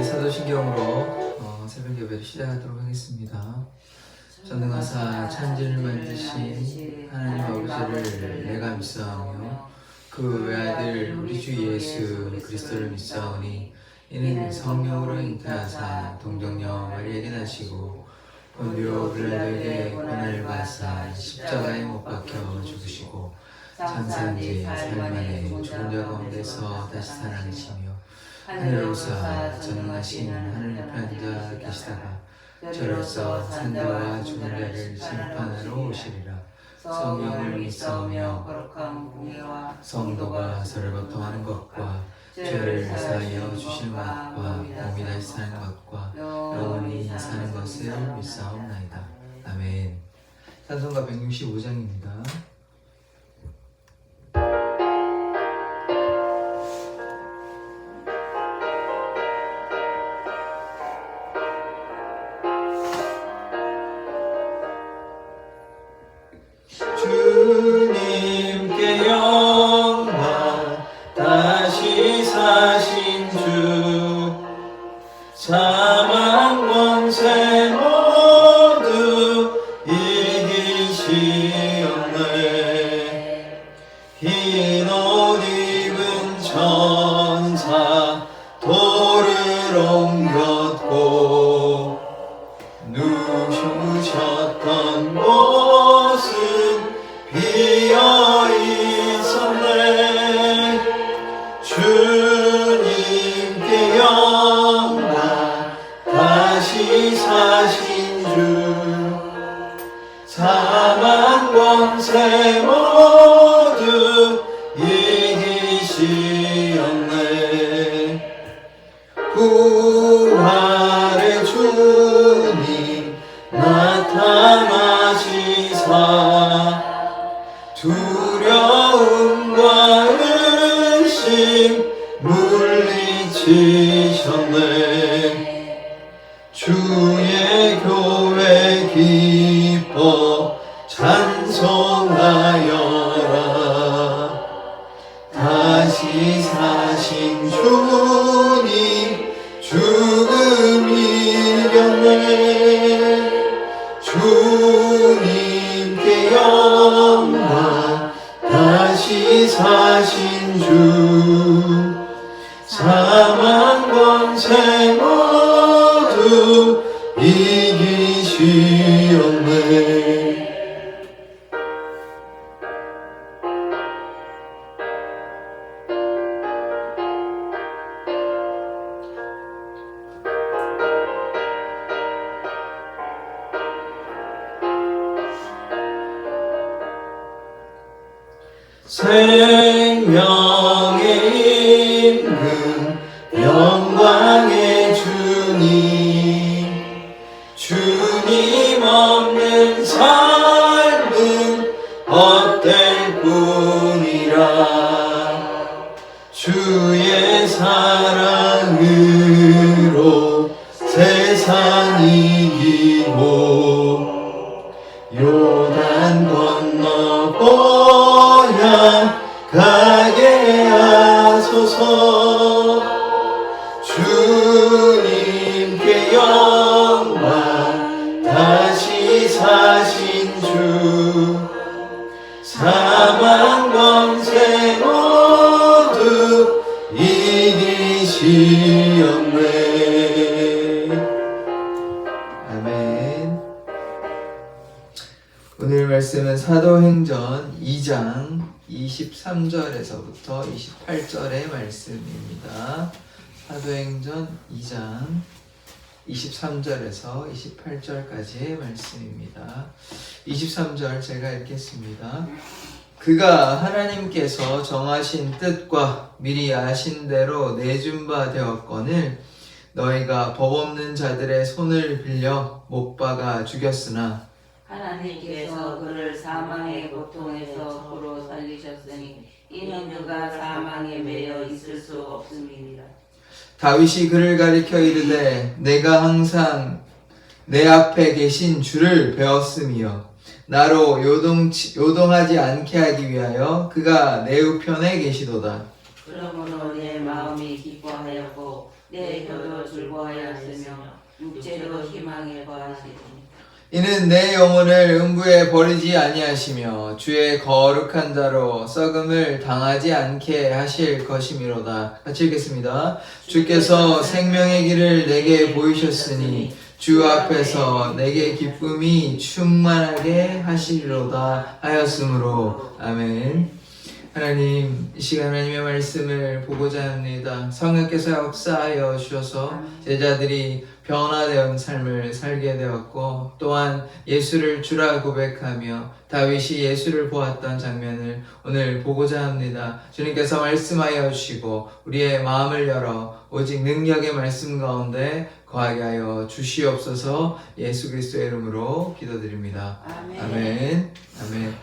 사도신경으로 새벽 예배를 시작하도록 하겠습니다. 전능하사 천지를 만드신 하나님 아버지를 내가 믿사오며 그 외아들 우리 주 예수 그리스도를 믿사오니 이는 성령으로 잉태하사 동정녀 마리아에게 나시고 본디오 빌라도에게 고난을 받사 십자가에 못 박혀 죽으시고 장사한지 사흘 만에 죽은 자 가운데서 다시 살아나시며 하늘로서 전능하신 하늘 옆에 앉아 계시다가 저로서 산자와 죽은 자를 심판하러 오시리라. 성령을 믿사오며 거룩한 공예와 성도가 서로 고통하는 것과 죄를 사하여 주시는 것과 몸이 다시 사는 것과 영원히 사는 것을 믿사옵나이다. 아멘. 찬송가 165장입니다. 주님께 영광 다시 사신 주 사망 권세 모두 이기시었네. 흰 옷 입은 천사 돌을 옮겼고 누우셨던 곳은 비어 있었네. 주님께 영광 다시 사신 주 사망 권세 모두 이기시었네. 부활의 주님 나타나시사 두려움과 의심 물리치셨네. 주의 교회 기뻐 찬송하여라. 다시 사신 주님 죽음 이겼네. 주님께 영광 다시 사신 주 사망 권세 모두 이기시었네. 생명의 임금 영광의 주님 주님 없는 삶은 헛될 뿐이라. 주의 사랑으로 세상 이기고 요단 건너 보야 가게 하소서. 주님께 영광 다시 사신 주 사망 권세 모두 이기시었네. 아멘. 오늘 말씀은 사도행전 2장 23절에서부터 28절의 말씀입니다. 사도행전 2장 23절에서 28절까지의 말씀입니다. 23절 제가 읽겠습니다. 그가 하나님께서 정하신 뜻과 미리 아신 대로 내준 바 되었거늘 너희가 법 없는 자들의 손을 빌려 못 박아 죽였으나 하나님께서 그를 사망의 고통에서 도로 살리셨으니 이는 그가 사망에 매여 있을 수 없음이니라. 다윗이 그를 가리켜 이르되 내가 항상 내 앞에 계신 주를 배웠으며 나로 요동하지 않게 하기 위하여 그가 내 우편에 계시도다. 그러므로 내 마음이 기뻐하였고 내 혀도 즐거워하였으며 육체도 희망에 거하시니 이는 내 영혼을 음부에 버리지 아니하시며 주의 거룩한 자로 썩음을 당하지 않게 하실 것이미로다. 같이 읽겠습니다. 주께서 생명의 길을 내게 보이셨으니 주 앞에서 내게 기쁨이 충만하게 하시리로다 하였으므로. 아멘. 하나님, 이 시간 하나님의 말씀을 보고자 합니다. 성령께서 역사하여 주셔서 제자들이 변화된 삶을 살게 되었고, 또한 예수를 주라 고백하며 다윗이 예수를 보았던 장면을 오늘 보고자 합니다. 주님께서 말씀하여 주시고 우리의 마음을 열어 오직 능력의 말씀 가운데 거하게 하여 주시옵소서. 예수 그리스도의 이름으로 기도드립니다. 아멘. 아멘. 아멘.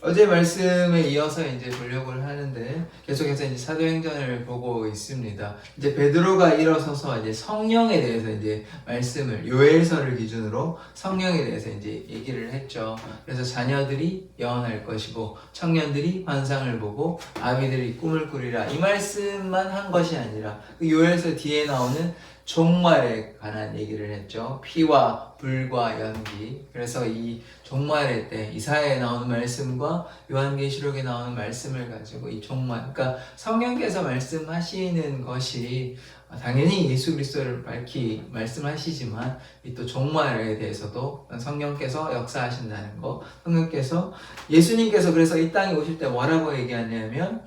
어제 말씀에 이어서 이제 보려고 하는데 계속해서 이제 사도행전을 보고 있습니다. 이제 베드로가 일어서서 이제 성령에 대해서 이제 말씀을 요엘서를 기준으로 성령에 대해서 이제 얘기를 했죠. 그래서 자녀들이 영원할 것이고 청년들이 환상을 보고 아비들이 꿈을 꾸리라, 이 말씀만 한 것이 아니라 그 요엘서 뒤에 나오는 종말에 관한 얘기를 했죠. 피와 불과 연기. 그래서 이 종말의 때 이사야에 나오는 말씀과 요한계시록에 나오는 말씀을 가지고 이 종말, 그러니까 성령께서 말씀하시는 것이 당연히 예수 그리스도를 밝히 말씀하시지만 이 또 종말에 대해서도 성령께서 역사하신다는 거, 성령께서 예수님께서 그래서 이 땅에 오실 때 뭐라고 얘기하냐면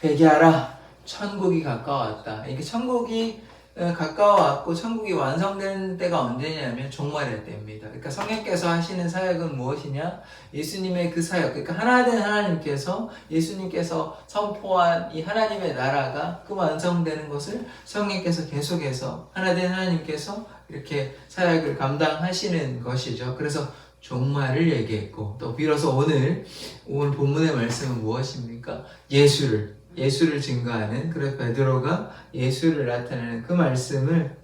회개하라, 천국이 가까웠다. 이게 천국이 가까워왔고 천국이 완성된 때가 언제냐면 종말의 때입니다. 그러니까 성령께서 하시는 사역은 무엇이냐? 예수님의 그 사역, 그러니까 하나된 하나님께서, 예수님께서 선포한 이 하나님의 나라가 그 완성되는 것을 성령께서 계속해서 하나된 하나님께서 이렇게 사역을 감당하시는 것이죠. 그래서 종말을 얘기했고, 또 비로소 오늘 본문의 말씀은 무엇입니까? 예수를 증거하는, 그래서 베드로가 예수를 나타내는 그 말씀을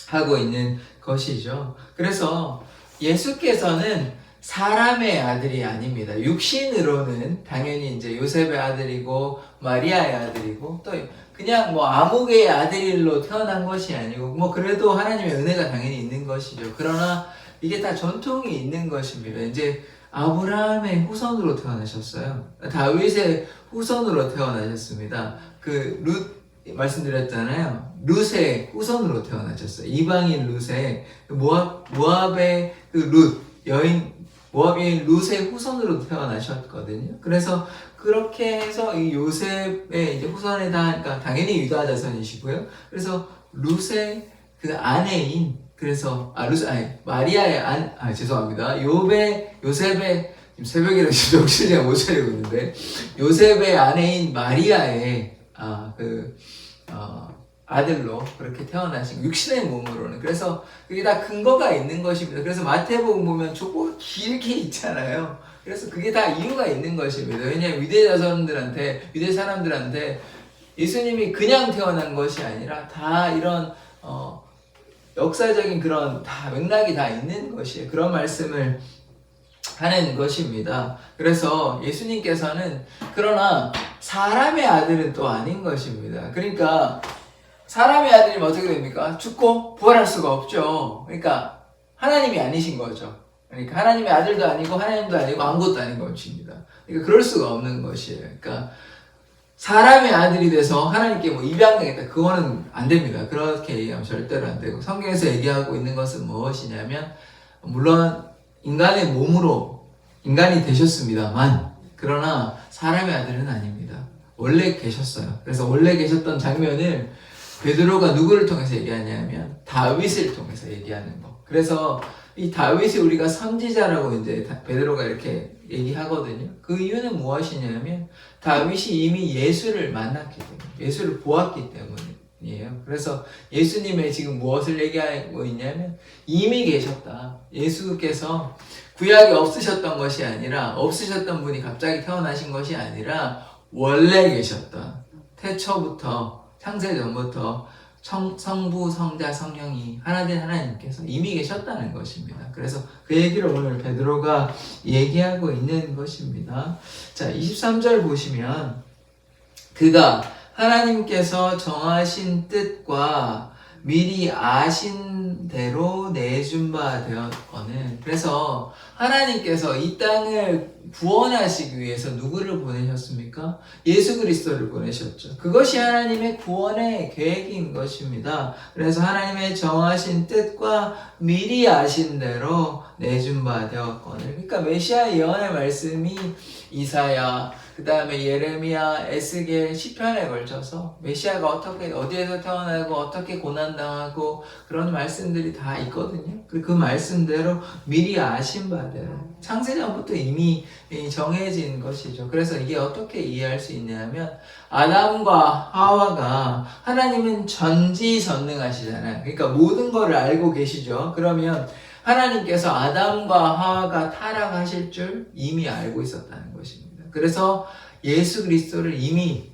하고 있는 것이죠. 그래서 예수께서는 사람의 아들이 아닙니다. 육신으로는 당연히 이제 요셉의 아들이고 마리아의 아들이고 또 그냥 뭐 아무개의 아들로 태어난 것이 아니고 뭐 그래도 하나님의 은혜가 당연히 있는 것이죠. 그러나 이게 다 전통이 있는 것입니다. 이제 아브라함의 후손으로 태어나셨어요. 다윗의 후손으로 태어나셨습니다. 그 룻 말씀드렸잖아요. 룻의 후손으로 태어나셨어요. 이방인 룻의 모압의 그 룻 여인, 모압인 룻의 후손으로 태어나셨거든요. 그래서 그렇게 해서 이 요셉의 이제 후손에 그러니까 당연히 유다 자손이시고요. 그래서 룻의 그 아내인, 그래서 마리아의 죄송합니다. 요셉의 지금 새벽이라 정신이 제가 못 차리고 있는데 요셉의 아내인 마리아의 아들로 그렇게 태어나신 육신의 몸으로는. 그래서 그게 다 근거가 있는 것입니다. 그래서 마태복음 보면 조금 길게 있잖아요. 그래서 그게 다 이유가 있는 것입니다. 왜냐하면 유대 사람들한테 예수님이 그냥 태어난 것이 아니라 다 이런 역사적인 그런 다 맥락이 다 있는 것이에요. 그런 말씀을 하는 것입니다. 그래서 예수님께서는 그러나 사람의 아들은 또 아닌 것입니다. 그러니까 사람의 아들이면 어떻게 됩니까? 죽고 부활할 수가 없죠. 그러니까 하나님이 아니신 거죠. 그러니까 하나님의 아들도 아니고 하나님도 아니고 아무것도 아닌 것입니다. 그러니까 그럴 수가 없는 것이에요. 그러니까 사람의 아들이 돼서 하나님께 뭐 입양되겠다, 그거는 안 됩니다. 그렇게 얘기하면 절대로 안 되고, 성경에서 얘기하고 있는 것은 무엇이냐면 물론 인간의 몸으로 인간이 되셨습니다만 그러나 사람의 아들은 아닙니다. 원래 계셨어요. 그래서 원래 계셨던 장면을 베드로가 누구를 통해서 얘기하냐면 다윗을 통해서 얘기하는 거. 그래서 이 다윗이 우리가 선지자라고 이제 베드로가 이렇게 얘기하거든요. 그 이유는 무엇이냐면 다윗이 이미 예수를 만났기 때문에, 예수를 보았기 때문이에요. 그래서 예수님의 지금 무엇을 얘기하고 있냐면 이미 계셨다. 예수께서 구약이 없으셨던 것이 아니라, 없으셨던 분이 갑자기 태어나신 것이 아니라 원래 계셨던, 태초부터, 창세전부터 성부, 성자, 성령이 하나된 하나님께서 이미 계셨다는 것입니다. 그래서 그 얘기를 오늘 베드로가 얘기하고 있는 것입니다. 자, 23절 보시면 그가 하나님께서 정하신 뜻과 미리 아신 대로 내준 바 되었거늘. 그래서 하나님께서 이 땅을 구원하시기 위해서 누구를 보내셨습니까? 예수 그리스도를 보내셨죠. 그것이 하나님의 구원의 계획인 것입니다. 그래서 하나님의 정하신 뜻과 미리 아신 대로 내준 바 되었거늘. 그러니까 메시아 예언의 말씀이 이사야, 그 다음에 예레미야, 에스겔, 시편에 걸쳐서 메시아가 어떻게 어디에서 태어나고 어떻게 고난당하고 그런 말씀들이 다 있거든요. 그 말씀대로 미리 아신 바대로 창세전부터 이미 정해진 것이죠. 그래서 이게 어떻게 이해할 수 있냐면 아담과 하와가 하나님은 전지전능하시잖아요. 그러니까 모든 것을 알고 계시죠. 그러면 하나님께서 아담과 하와가 타락하실 줄 이미 알고 있었다는 것입니다. 그래서 예수 그리스도를 이미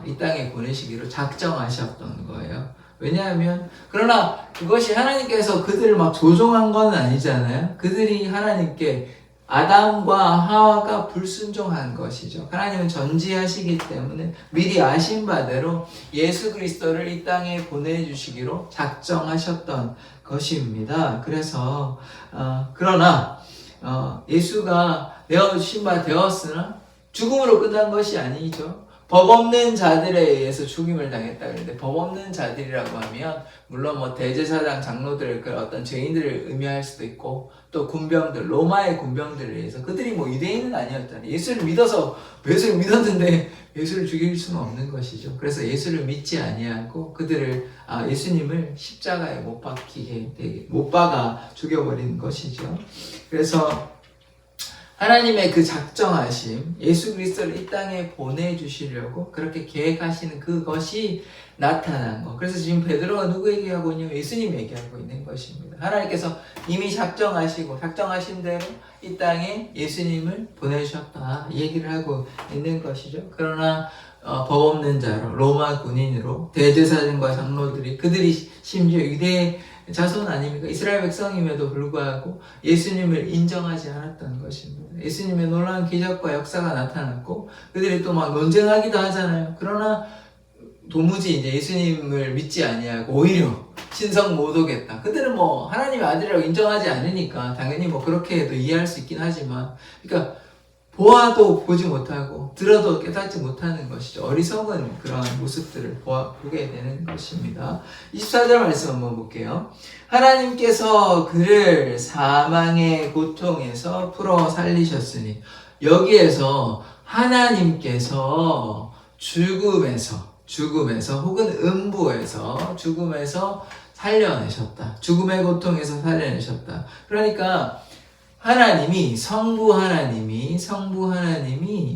이 땅에 보내시기로 작정하셨던 거예요. 왜냐하면 그러나 그것이 하나님께서 그들을 막 조종한 건 아니잖아요. 그들이 하나님께 아담과 하와가 불순종한 것이죠. 하나님은 전지하시기 때문에 미리 아신 바대로 예수 그리스도를 이 땅에 보내주시기로 작정하셨던 것입니다. 그래서 그러나 예수가 내어주신 바 되었으나 죽음으로 끝난 것이 아니죠. 법 없는 자들에 의해서 죽임을 당했다 그랬는데, 법 없는 자들이라고 하면 물론 뭐 대제사장 장로들, 그 어떤 죄인들을 의미할 수도 있고, 또 군병들, 로마의 군병들에 의해서 그들이 뭐 유대인은 아니었잖아요. 예수를 믿어서 예수를 믿었는데 예수를 죽일 수는 없는 것이죠. 그래서 예수를 믿지 아니하고 그들을 예수님을 십자가에 못 박아 죽여버린 것이죠. 그래서 하나님의 그 작정하심, 예수 그리스도를 이 땅에 보내주시려고 그렇게 계획하시는 그것이 나타난 것. 그래서 지금 베드로가 누구 얘기하고 있냐면 예수님 얘기하고 있는 것입니다. 하나님께서 이미 작정하신 대로 이 땅에 예수님을 보내주셨다, 이 얘기를 하고 있는 것이죠. 그러나 법 없는 자로, 로마 군인으로 대제사장과 장로들이, 그들이 심지어 유대 자손 아닙니까? 이스라엘 백성임에도 불구하고 예수님을 인정하지 않았던 것입니다. 예수님의 놀라운 기적과 역사가 나타났고 그들이 또 막 논쟁하기도 하잖아요. 그러나 도무지 이제 예수님을 믿지 아니하고 오히려 신성 모독했다. 그들은 뭐 하나님의 아들이라고 인정하지 않으니까 당연히 뭐 그렇게 해도 이해할 수 있긴 하지만, 그러니까 보아도 보지 못하고 들어도 깨닫지 못하는 것이죠. 어리석은 그런 모습들을 보게 되는 것입니다. 24절 말씀 한번 볼게요. 하나님께서 그를 사망의 고통에서 풀어 살리셨으니, 여기에서 하나님께서 죽음에서 혹은 음부에서, 죽음에서 살려내셨다. 죽음의 고통에서 살려내셨다. 그러니까 하나님이, 성부 하나님이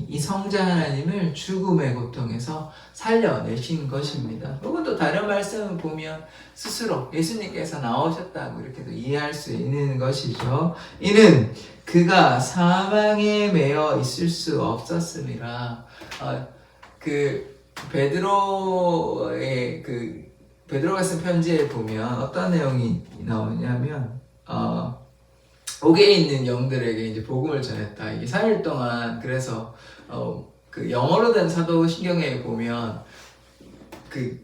이 성자 하나님을 죽음의 고통에서 살려내신 것입니다. 혹은 또 다른 말씀을 보면 스스로 예수님께서 나오셨다고 이렇게도 이해할 수 있는 것이죠. 이는 그가 사망에 매여 있을 수 없었음이라. 베드로가 쓴 편지에 보면 어떤 내용이 나오냐면, 옥에 있는 영들에게 이제 복음을 전했다. 이게 3일 동안, 그래서 그 영어로 된 사도신경에 보면 그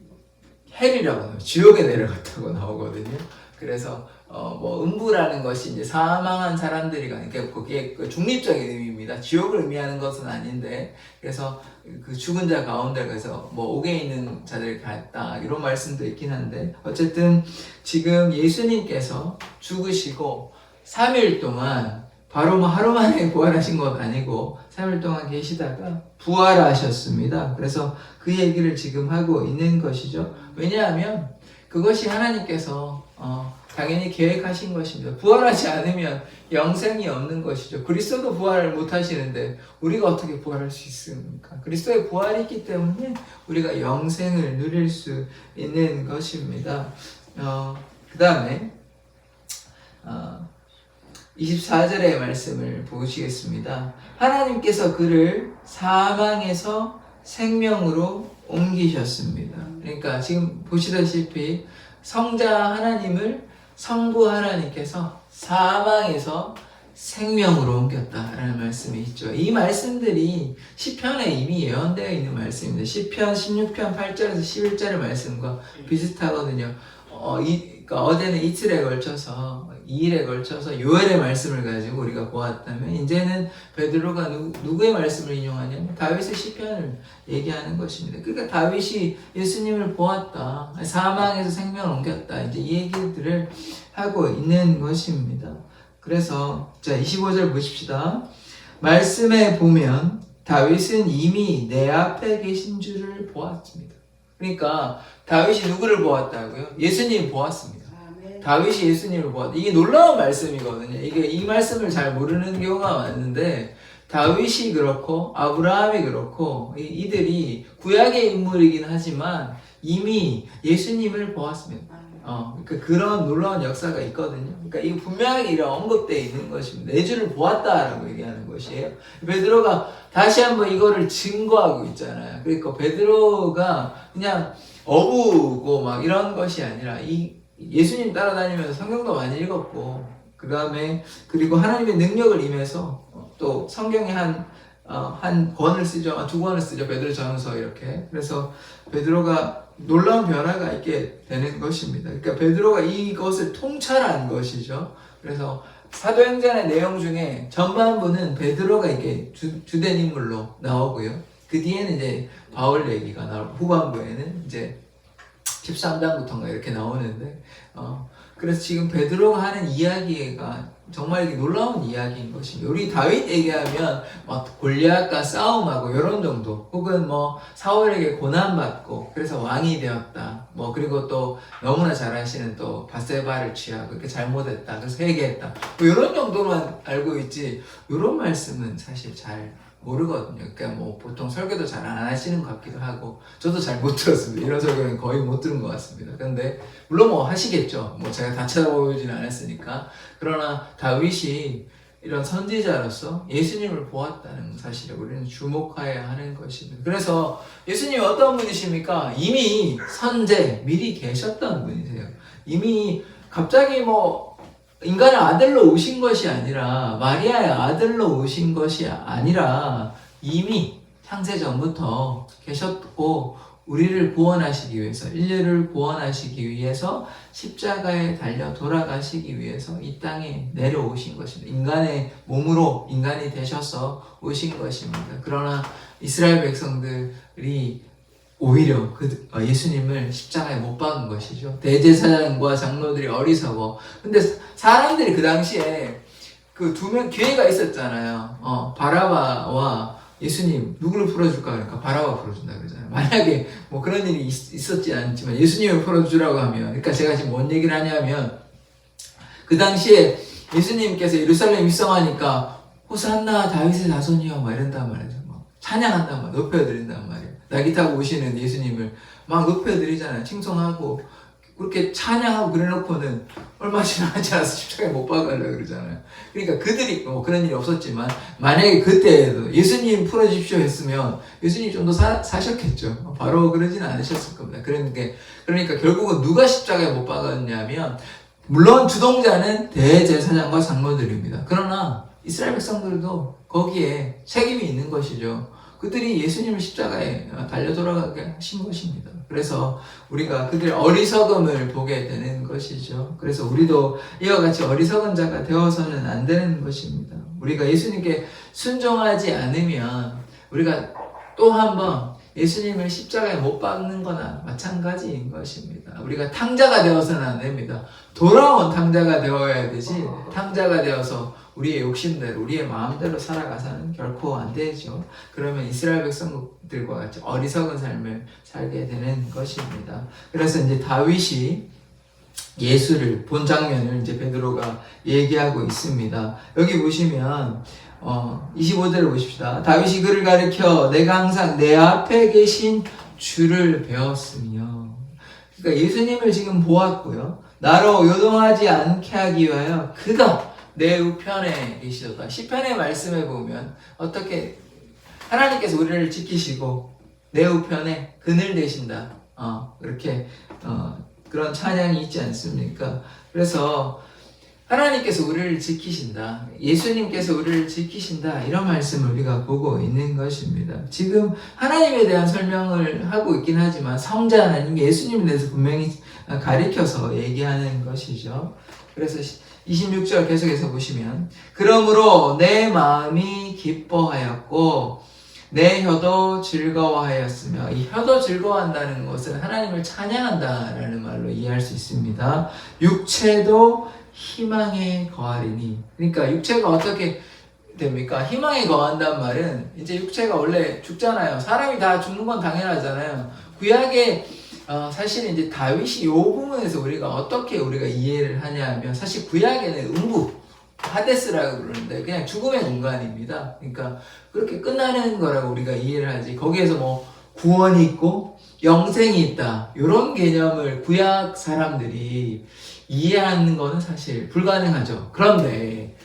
헬이라고 나와요. 지옥에 내려갔다고 나오거든요. 그래서 뭐 음부라는 것이 이제 사망한 사람들이 가니까 그게 중립적인 의미입니다. 지옥을 의미하는 것은 아닌데, 그래서 그 죽은 자 가운데 가서 뭐 옥에 있는 자들이 갔다, 이런 말씀도 있긴 한데, 어쨌든 지금 예수님께서 죽으시고 3일 동안 바로 뭐 하루 만에 부활하신 것 아니고 3일 동안 계시다가 부활하셨습니다. 그래서 그 얘기를 지금 하고 있는 것이죠. 왜냐하면 그것이 하나님께서 당연히 계획하신 것입니다. 부활하지 않으면 영생이 없는 것이죠. 그리스도도 부활을 못 하시는데 우리가 어떻게 부활할 수 있습니까? 그리스도의 부활이 있기 때문에 우리가 영생을 누릴 수 있는 것입니다. 그 다음에 24절의 말씀을 보시겠습니다. 하나님께서 그를 사망에서 생명으로 옮기셨습니다. 그러니까 지금 보시다시피 성자 하나님을 성부 하나님께서 사망에서 생명으로 옮겼다라는 말씀이 있죠. 이 말씀들이 시편에 이미 예언되어 있는 말씀입니다. 시편 16편 8절에서 11절의 말씀과 비슷하거든요. 그러니까 어제는 이틀에 걸쳐서 2일에 걸쳐서 요엘의 말씀을 가지고 우리가 보았다면 이제는 베드로가 누구의 말씀을 인용하냐면 다윗의 시편을 얘기하는 것입니다. 그러니까 다윗이 예수님을 보았다, 사망에서 생명을 옮겼다, 이제 이 얘기들을 하고 있는 것입니다. 그래서 자 25절 보십시다. 말씀에 보면 다윗은 이미 내 앞에 계신 줄을 보았습니다. 그러니까 다윗이 누구를 보았다고요? 예수님을 보았습니다. 다윗이 예수님을 보았다. 이게 놀라운 말씀이거든요. 이게 이 말씀을 잘 모르는 경우가 많은데 다윗이 그렇고 아브라함이 그렇고 이들이 구약의 인물이긴 하지만 이미 예수님을 보았습니다. 그러니까 그런 놀라운 역사가 있거든요. 그러니까 이거 분명하게 이런 언급되어 있는 것입니다. 내 주를 보았다라고 얘기하는 것이에요. 베드로가 다시 한번 이거를 증거하고 있잖아요. 그러니까 베드로가 그냥 어부고 막 이런 것이 아니라 예수님 따라다니면서 성경도 많이 읽었고 그리고 하나님의 능력을 임해서 또 성경에 한 권을 쓰죠. 두 권을 쓰죠. 베드로 전서 이렇게. 그래서 베드로가 놀라운 변화가 있게 되는 것입니다. 그러니까 베드로가 이것을 통찰한 것이죠. 그래서 사도행전의 내용 중에 전반부는 베드로가 이렇게 주된 인물로 나오고요. 그 뒤에는 이제 바울 얘기가 나오고 후반부에는 이제 13장부터인가 이렇게 나오는데 그래서 지금 베드로가 하는 이야기가 정말 이게 놀라운 이야기인 것입니다. 우리 다윗 얘기하면 막 골리앗과 싸움하고 이런 정도, 혹은 뭐 사울에게 고난받고 그래서 왕이 되었다, 뭐 그리고 또 너무나 잘 아시는 또 바세바를 취하고 이렇게 잘못했다 그래서 회개했다, 뭐 이런 정도만 알고 있지 이런 말씀은 사실 잘 모르거든요. 그러니까 뭐 보통 설교도 잘 안 하시는 것 같기도 하고 저도 잘 못 들었습니다. 이런 설교는 거의 못 들은 것 같습니다. 그런데 물론 뭐 하시겠죠. 뭐 제가 다 찾아보지는 않았으니까. 그러나 다윗이 이런 선지자로서 예수님을 보았다는 사실에 우리는 주목해야 하는 것입니다. 그래서 예수님이 어떤 분이십니까? 이미 선제 미리 계셨던 분이세요. 이미 갑자기 뭐 인간의 아들로 오신 것이 아니라 마리아의 아들로 오신 것이 아니라 이미 창세전부터 계셨고 우리를 구원하시기 위해서, 인류를 구원하시기 위해서 십자가에 달려 돌아가시기 위해서 이 땅에 내려오신 것입니다. 인간의 몸으로 인간이 되셔서 오신 것입니다. 그러나 이스라엘 백성들이 오히려 예수님을 십자가에 못 박은 것이죠. 대제사장과 장로들이 어리석어. 근데 사람들이 그 당시에 그 두 명 기회가 있었잖아요. 바라바와 예수님 누구를 풀어줄까 그러니까 바라바 풀어준다 그러잖아요. 만약에 뭐 그런 일이 있었지 않지만 예수님을 풀어주라고 하면, 그러니까 제가 지금 뭔 얘기를 하냐면 그 당시에 예수님께서 예루살렘 입성하니까 호산나 다윗의 자손이여 막 이런단 말이죠. 막 찬양한단 말, 높여드린단 말이에요. 낙이 타고 오시는 예수님을 막 높여드리잖아요. 칭송하고 그렇게 찬양하고 그래놓고는 얼마 지나지 않아서 십자가에 못 박으려고 그러잖아요. 그러니까 그들이 뭐 그런 일이 없었지만 만약에 그때에도 예수님 풀어주십시오 했으면 예수님이 좀 더 사셨겠죠. 바로 그러진 않으셨을 겁니다. 그러니까 결국은 누가 십자가에 못 박았냐면 물론 주동자는 대제사장과 장로들입니다. 그러나 이스라엘 백성들도 거기에 책임이 있는 것이죠. 그들이 예수님을 십자가에 달려 돌아가게 하신 것입니다. 그래서 우리가 그들의 어리석음을 보게 되는 것이죠. 그래서 우리도 이와 같이 어리석은 자가 되어서는 안 되는 것입니다. 우리가 예수님께 순종하지 않으면 우리가 또 한번 예수님을 십자가에 못 박는 거나 마찬가지인 것입니다. 우리가 탕자가 되어서는 안 됩니다. 돌아온 탕자가 되어야 되지, 탕자가 되어서 우리의 욕심대로, 우리의 마음대로 살아가서는 결코 안 되죠. 그러면 이스라엘 백성들과 같이 어리석은 삶을 살게 되는 것입니다. 그래서 이제 다윗이 예수를 본 장면을 이제 베드로가 얘기하고 있습니다. 여기 보시면 25절을 보십시다. 다윗이 그를 가리켜 내가 항상 내 앞에 계신 주를 배웠으며, 그러니까 예수님을 지금 보았고요. 나로 요동하지 않게 하기 위하여 그가 내 우편에 계시도다. 시편의 말씀에 보면 어떻게 하나님께서 우리를 지키시고 내 우편에 그늘 되신다. 이렇게 그런 찬양이 있지 않습니까? 그래서 하나님께서 우리를 지키신다. 예수님께서 우리를 지키신다. 이런 말씀을 우리가 보고 있는 것입니다. 지금 하나님에 대한 설명을 하고 있긴 하지만 성자 하나님 예수님에 대해서 분명히 가리켜서 얘기하는 것이죠. 그래서 26절 계속해서 보시면 그러므로 내 마음이 기뻐하였고 내 혀도 즐거워하였으며, 이 혀도 즐거워한다는 것은 하나님을 찬양한다라는 말로 이해할 수 있습니다. 육체도 희망에 거하리니, 그러니까 육체가 어떻게 됩니까? 희망에 거한다는 말은 이제 육체가 원래 죽잖아요. 사람이 다 죽는 건 당연하잖아요. 구약에 사실 이제 다윗이 이 부분에서 어떻게 우리가 이해를 하냐면, 사실 구약에는 음부 하데스라고 부르는데 그냥 죽음의 공간입니다. 그러니까 그렇게 끝나는 거라고 우리가 이해를 하지, 거기에서 뭐 구원이 있고 영생이 있다 이런 개념을 구약 사람들이 이해하는 거는 사실 불가능하죠. 그런데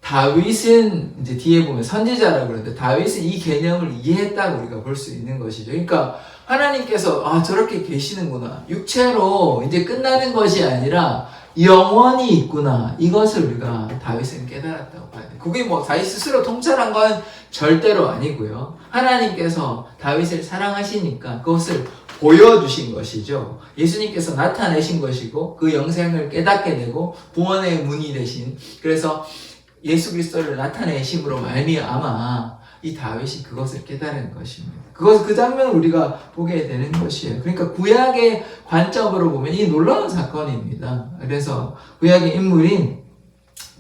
다윗은 이제 뒤에 보면 선지자라고 그러는데 다윗은 이 개념을 이해했다고 우리가 볼 수 있는 것이죠. 그러니까 하나님께서 저렇게 계시는구나, 육체로 이제 끝나는 것이 아니라 영원히 있구나, 이것을 우리가 다윗은 깨달았다고 봐야 돼요. 그게 뭐 다윗 스스로 통찰한 건 절대로 아니고요. 하나님께서 다윗을 사랑하시니까 그것을 보여주신 것이죠. 예수님께서 나타내신 것이고 그 영생을 깨닫게 되고 구원의 문이 되신, 그래서 예수 그리스도를 나타내심으로 말미암아 이 다윗이 그것을 깨달은 것입니다. 그 장면을 우리가 보게 되는 것이에요. 그러니까 구약의 관점으로 보면 이 놀라운 사건입니다. 그래서 구약의 인물인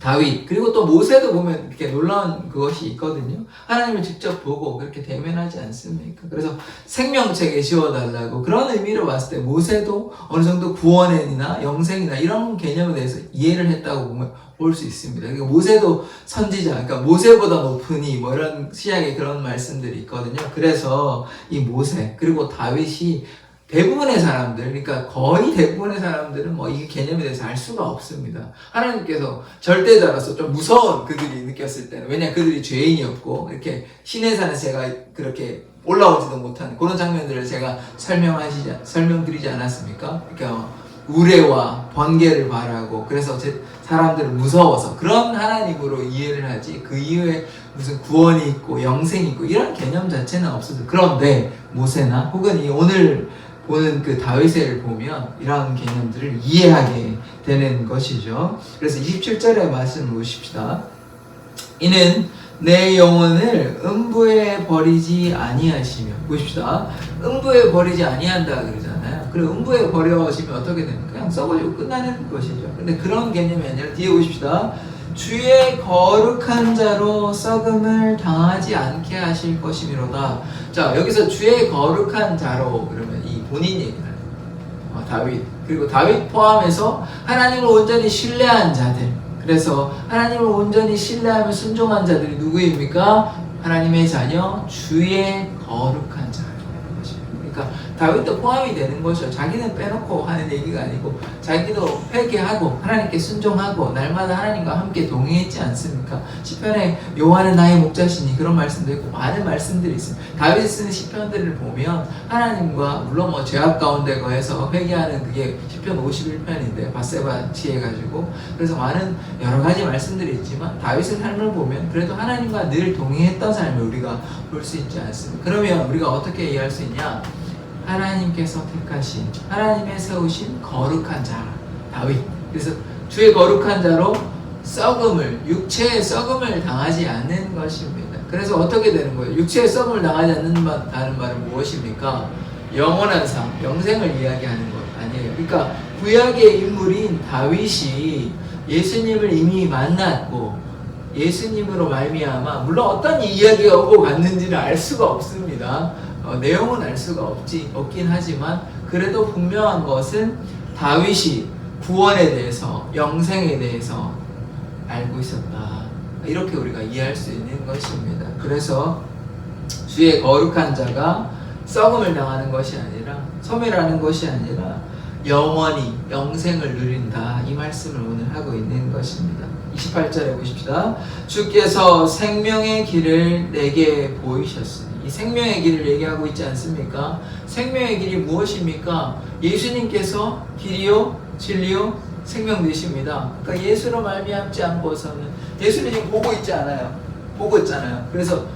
다윗, 그리고 또 모세도 보면 이렇게 놀라운 그것이 있거든요. 하나님을 직접 보고 그렇게 대면하지 않습니까? 그래서 생명책에 지워달라고, 그런 의미로 봤을 때 모세도 어느 정도 구원이나 영생이나 이런 개념에 대해서 이해를 했다고 볼 수 있습니다. 그러니까 모세도 선지자, 그러니까 모세보다 높으니 뭐 이런 시약에 그런 말씀들이 있거든요. 그래서 이 모세 그리고 다윗이 대부분의 사람들, 그러니까 거의 대부분의 사람들은 뭐 이 개념에 대해서 알 수가 없습니다. 하나님께서 절대자로서 좀 무서운 그들이 느꼈을 때는, 왜냐 그들이 죄인이었고 이렇게 신의 산에 제가 그렇게 올라오지도 못하는 그런 장면들을 제가 설명드리지 않았습니까? 그러니까 우레와 번개를 바라고, 그래서 사람들은 무서워서 그런 하나님으로 이해를 하지, 그 이후에 무슨 구원이 있고 영생이 있고 이런 개념 자체는 없어도. 그런데 모세나 혹은 이 오늘 보는 그 다윗을 보면 이런 개념들을 이해하게 되는 것이죠. 그래서 27절의 말씀을 보십시다. 이는 내 영혼을 음부에 버리지 아니하시며, 보십시다. 음부에 버리지 아니한다 그러잖아요. 그리고 음부에 버려지면 어떻게 됩니까? 그냥 썩어지고 끝나는 것이죠. 근데 그런 개념이 아니라 뒤에 보십시다. 주의 거룩한 자로 썩음을 당하지 않게 하실 것이미로다. 자, 여기서 주의 거룩한 자로 그러면 이 본인 얘기를 하는 다윗, 그리고 다윗 포함해서 하나님을 온전히 신뢰한 자들, 그래서 하나님을 온전히 신뢰하며 순종한 자들이 누구입니까? 하나님의 자녀, 주의 거룩한 자라는 것입니다. 그러니까 다윗도 포함이 되는 것이죠. 자기는 빼놓고 하는 얘기가 아니고 자기도 회개하고 하나님께 순종하고 날마다 하나님과 함께 동행했지 않습니까? 시편에 여호와는 나의 목자시니 그런 말씀도 있고 많은 말씀들이 있습니다. 다윗이 쓰는 시편들을 보면 하나님과, 물론 뭐 죄악 가운데 거해서 회개하는, 그게 시편 51편인데 밧세바 취해가지고, 그래서 많은 여러 가지 말씀들이 있지만 다윗의 삶을 보면 그래도 하나님과 늘 동행했던 삶을 우리가 볼 수 있지 않습니까? 그러면 우리가 어떻게 이해할 수 있냐? 하나님께서 택하신, 하나님의 세우신 거룩한 자 다윗, 그래서 주의 거룩한 자로 썩음을, 육체의 썩음을 당하지 않는 것입니다. 그래서 어떻게 되는 거예요? 육체의 썩음을 당하지 않는다는 말은 무엇입니까? 영원한 삶, 영생을 이야기하는 것 아니에요. 그러니까 구약의 인물인 다윗이 예수님을 이미 만났고 예수님으로 말미암아, 물론 어떤 이야기가 오고 갔는지는 알 수가 없습니다. 내용은 알 수가 없긴 하지만 그래도 분명한 것은 다윗이 구원에 대해서, 영생에 대해서 알고 있었다, 이렇게 우리가 이해할 수 있는 것입니다. 그래서 주의 거룩한 자가 썩음을 당하는 것이 아니라, 소멸하는 것이 아니라 영원히 영생을 누린다, 이 말씀을 오늘 하고 있는 것입니다. 28절에 보십시다. 주께서 생명의 길을 내게 보이셨으니, 이 생명의 길을 얘기하고 있지 않습니까? 생명의 길이 무엇입니까? 예수님께서 길이요 진리요 생명 되십니다. 그러니까 예수로 말미암지 않고서는 예수는 지금 보고 있지 않아요. 보고 있잖아요. 그래서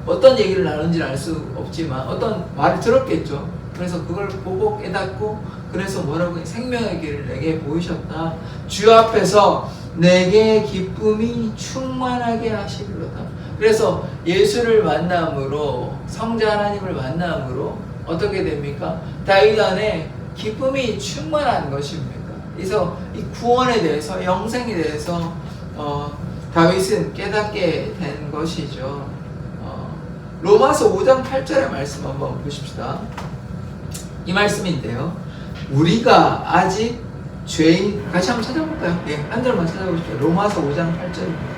어떤 얘기를 나눈지는 알 수 없지만 어떤 말을 들었겠죠. 그래서 그걸 보고 깨닫고 그래서 뭐라고 생명의 길을 내게 보이셨다. 주 앞에서 내게 기쁨이 충만하게 하시리로다. 그래서 예수를 만남으로 성자 하나님을 만남으로 어떻게 됩니까? 다윗 안에 기쁨이 충만한 것입니다. 그래서 이 구원에 대해서 영생에 대해서 다윗은 깨닫게 된 것이죠. 로마서 5장 8절의 말씀 한번 보십시다. 이 말씀인데요. 우리가 아직 죄인, 같이 한번 찾아볼까요? 예, 한 절만 찾아보십시오. 로마서 5장 8절입니다.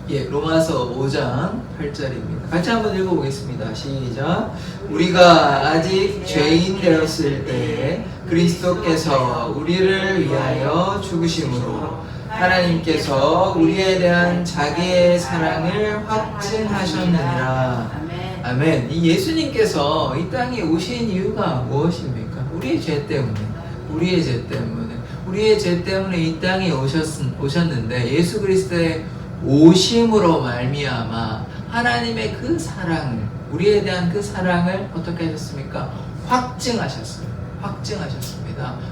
예, 로마서 5장 8절입니다. 같이 한번 읽어보겠습니다. 시작. 우리가 아직 죄인 되었을 때에 그리스도께서 우리를 위하여 죽으심으로 하나님께서 우리에 대한 자기의 사랑을 확증하셨느니라. 아멘. 이 예수님께서 이 땅에 오신 이유가 무엇입니까? 우리의 죄 때문에. 우리의 죄 때문에. 우리의 죄 때문에 이 땅에 오셨는데 예수 그리스도의 오심으로 말미암아 하나님의 그 사랑을, 우리에 대한 그 사랑을 어떻게 하셨습니까? 확증하셨습니다.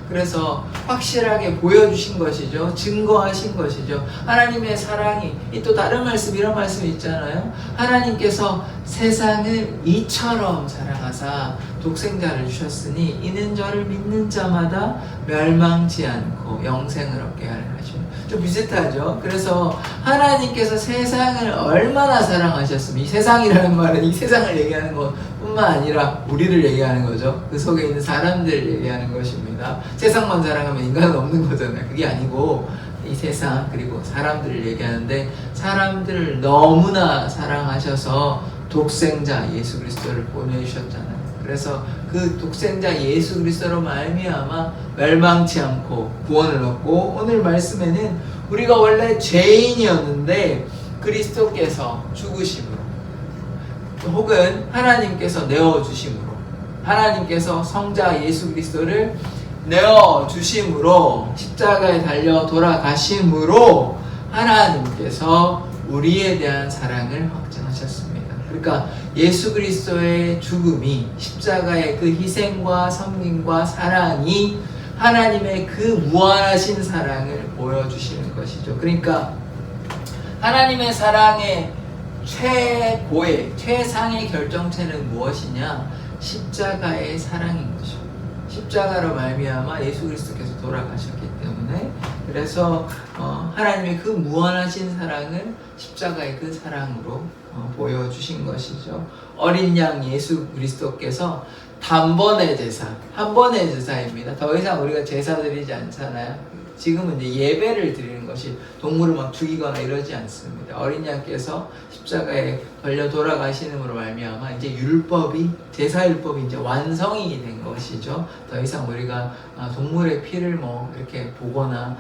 그래서 확실하게 보여주신 것이죠. 증거하신 것이죠. 하나님의 사랑이, 또 다른 말씀, 이런 말씀이 있잖아요. 하나님께서 세상을 이처럼 사랑하사 독생자를 주셨으니 이는 저를 믿는 자마다 멸망치 않고 영생을 얻게 하려 하십니다. 좀 비슷하죠. 그래서 하나님께서 세상을 얼마나 사랑하셨으면, 이 세상이라는 말은 이 세상을 얘기하는 것뿐만 아니라 우리를 얘기하는 거죠. 그 속에 있는 사람들을 얘기하는 것입니다. 세상만 사랑하면 인간은 없는 거잖아요. 그게 아니고 이 세상 그리고 사람들을 얘기하는데, 사람들을 너무나 사랑하셔서 독생자 예수 그리스도를 보내주셨잖아요. 그래서 그 독생자 예수 그리스도로 말미암아 멸망치 않고 구원을 얻고, 오늘 말씀에는 우리가 원래 죄인이었는데 그리스도께서 죽으심으로, 혹은 하나님께서 내어주심으로, 하나님께서 성자 예수 그리스도를 내어주심으로, 십자가에 달려 돌아가심으로 하나님께서 우리에 대한 사랑을 확증하셨습니다. 그러니까 예수 그리스도의 죽음이, 십자가의 그 희생과 섬김과 사랑이 하나님의 그 무한하신 사랑을 보여주시는 것이죠. 그러니까 하나님의 사랑의 최고의, 최상의 결정체는 무엇이냐? 십자가의 사랑인 것이죠. 십자가로 말미암아 예수 그리스도께서 돌아가셨기 때문에, 그래서 하나님의 그 무한하신 사랑을 십자가의 그 사랑으로 보여주신 것이죠. 어린 양 예수 그리스도께서 단번의 제사, 한 번의 제사입니다. 더 이상 우리가 제사 드리지 않잖아요. 지금은 이제 예배를 드리는 것이, 동물을 막 죽이거나 이러지 않습니다. 어린 양께서 십자가에 걸려 돌아가시는으로 말미암아 이제 율법이, 제사 율법이 이제 완성이 된 것이죠. 더 이상 우리가 동물의 피를 뭐 이렇게 보거나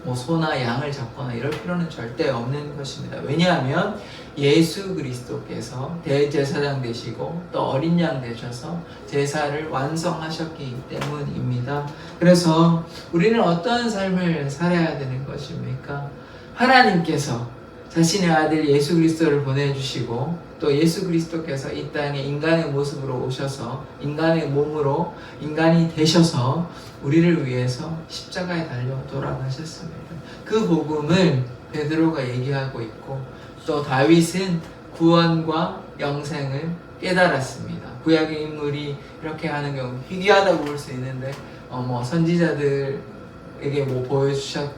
뭐 소나 양을 잡거나 이럴 필요는 절대 없는 것입니다. 왜냐하면 예수 그리스도께서 대제사장 되시고 또 어린 양 되셔서 제사를 완성하셨기 때문입니다. 그래서 우리는 어떤 삶을 살아야 되는 것입니까? 하나님께서 자신의 아들 예수 그리스도를 보내주시고, 또 예수 그리스도께서 이 땅에 인간의 모습으로 오셔서 인간의 몸으로 인간이 되셔서 우리를 위해서 십자가에 달려 돌아가셨습니다. 그 복음을 베드로가 얘기하고 있고, 또 다윗은 구원과 영생을 깨달았습니다. 구약의 인물이 이렇게 하는 경우 희귀하다고 볼 수 있는데, 뭐 선지자들에게 뭐 보여주셨는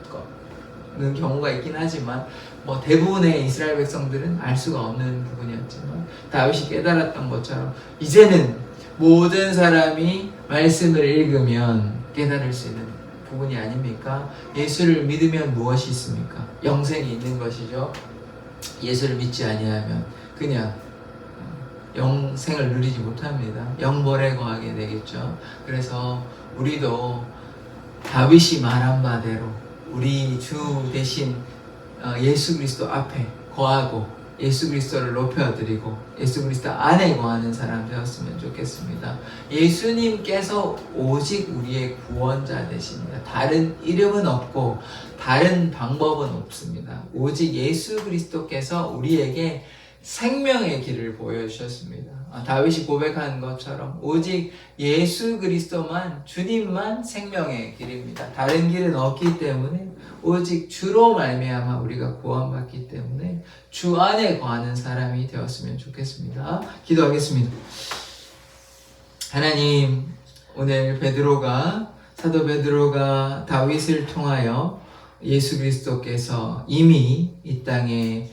경우가 있긴 하지만, 뭐 대부분의 이스라엘 백성들은 알 수가 없는 부분이었지만, 다윗이 깨달았던 것처럼 이제는 모든 사람이 말씀을 읽으면 깨달을 수 있는 부분이 아닙니까? 예수를 믿으면 무엇이 있습니까? 영생이 있는 것이죠. 예수를 믿지 아니하면 그냥 영생을 누리지 못합니다. 영벌에 거하게 되겠죠. 그래서 우리도 다윗이 말한 바대로 우리 주 대신 예수 그리스도 앞에 거하고 예수 그리스도를 높여드리고 예수 그리스도 안에 거하는 사람 되었으면 좋겠습니다. 예수님께서 오직 우리의 구원자 되십니다. 다른 이름은 없고 다른 방법은 없습니다. 오직 예수 그리스도께서 우리에게 생명의 길을 보여주셨습니다. 다윗이 고백한 것처럼 오직 예수 그리스도만, 주님만 생명의 길입니다. 다른 길은 없기 때문에 오직 주로 말미암아 우리가 구원받기 때문에 주 안에 거하는 사람이 되었으면 좋겠습니다. 기도하겠습니다. 하나님, 오늘 사도 베드로가 다윗을 통하여 예수 그리스도께서 이미 이 땅에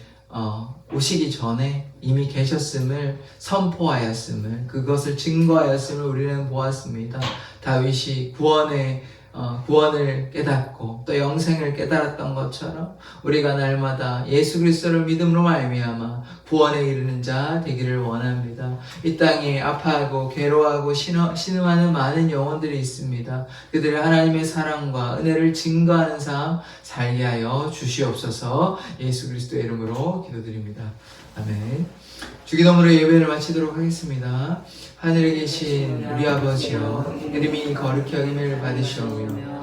오시기 전에 이미 계셨음을 선포하였음을, 그것을 증거하였음을 우리는 보았습니다. 다윗이 구원을 깨닫고 또 영생을 깨달았던 것처럼 우리가 날마다 예수 그리스도를 믿음으로 말미암아 구원에 이르는 자 되기를 원합니다. 이 땅에 아파하고 괴로워하고 신음하는 많은 영혼들이 있습니다. 그들의 하나님의 사랑과 은혜를 증거하는 삶 살게 하여 주시옵소서. 예수 그리스도의 이름으로 기도드립니다. 아멘. 주기도문으로 예배를 마치도록 하겠습니다. 하늘에 계신 우리 아버지여, 이름이 거룩히 여김을 받으시오며